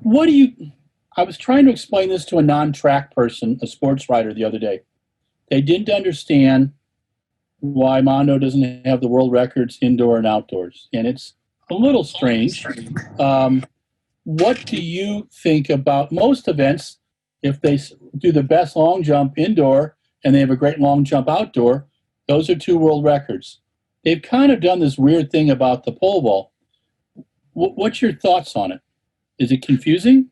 What do you, I was trying to explain this to a non-track person, a sports writer the other day. They didn't understand why Mondo doesn't have the world records indoor and outdoors. And it's a little strange. What do you think about most events? If they do the best long jump indoor and they have a great long jump outdoor, those are two world records. They've kind of done this weird thing about the pole vault. What's your thoughts on it? Is it confusing?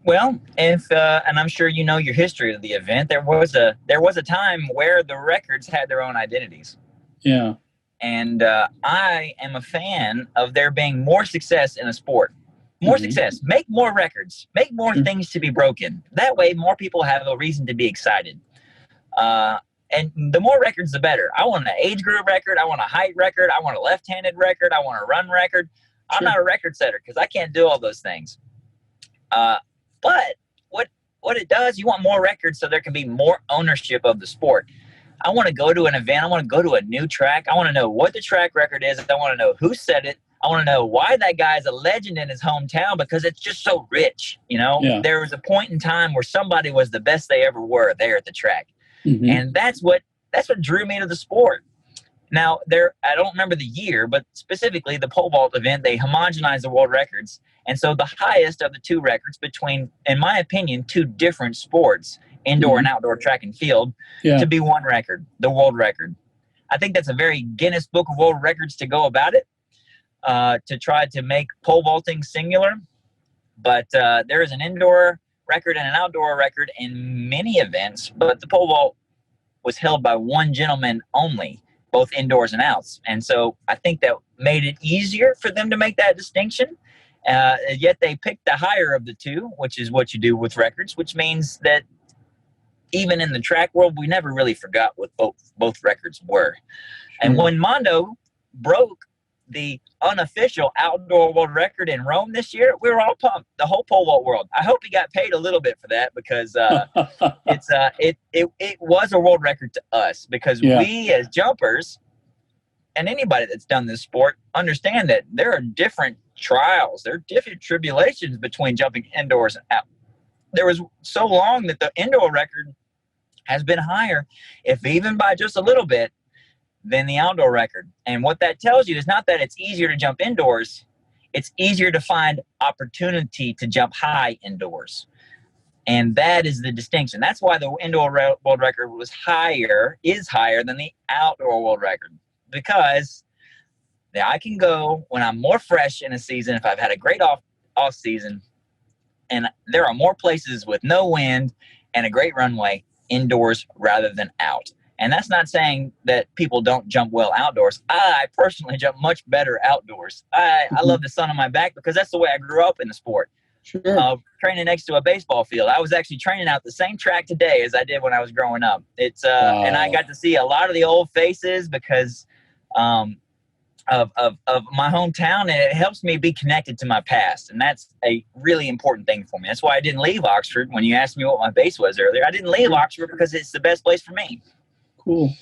Well, if and I'm sure you know your history of the event, there was a time where the records had their own identities. Yeah. And I am a fan of there being more success in a sport. More success. Make more records. Make more things to be broken. That way, more people have a reason to be excited. And the more records, the better. I want an age group record. I want a height record. I want a left-handed record. I want a run record. I'm not a record setter because I can't do all those things. But what it does, you want more records so there can be more ownership of the sport. I want to go to an event. I want to go to a new track. I want to know what the track record is. I want to know who set it. I want to know why that guy is a legend in his hometown because it's just so rich. You know, there was a point in time where somebody was the best they ever were there at the track. And that's what drew me to the sport. Now, I don't remember the year, but specifically the pole vault event, they homogenized the world records. And so the highest of the two records between, in my opinion, two different sports, indoor and outdoor track and field, to be one record, the world record. I think that's a very Guinness Book of World Records to go about it, to try to make pole vaulting singular. But there is an indoor record and an outdoor record in many events, but the pole vault was held by one gentleman only, both indoors and outs. And so I think that made it easier for them to make that distinction. Yet they picked the higher of the two, which is what you do with records, which means that even in the track world, we never really forgot what both records were. And when Mondo broke the unofficial outdoor world record in Rome this year, we were all pumped, the whole pole vault world. I hope he got paid a little bit for that because it was a world record to us because we as jumpers and anybody that's done this sport understand that there are different trials, there are different tribulations between jumping indoors and out. There was so long that the indoor record has been higher, if even by just a little bit, than the outdoor record. And what that tells you is not that it's easier to jump indoors, it's easier to find opportunity to jump high indoors. And that is the distinction. That's why the indoor world record is higher than the outdoor world record. Because I can go when I'm more fresh in a season, if I've had a great off season, and there are more places with no wind and a great runway indoors rather than out. And that's not saying that people don't jump well outdoors. I personally jump much better outdoors. I love the sun on my back because that's the way I grew up in the sport. Training next to a baseball field. I was actually training out the same track today as I did when I was growing up. It's and I got to see a lot of the old faces because of my hometown, and it helps me be connected to my past. And that's a really important thing for me. That's why I didn't leave Oxford when you asked me what my base was earlier. I didn't leave Oxford because it's the best place for me. Cool.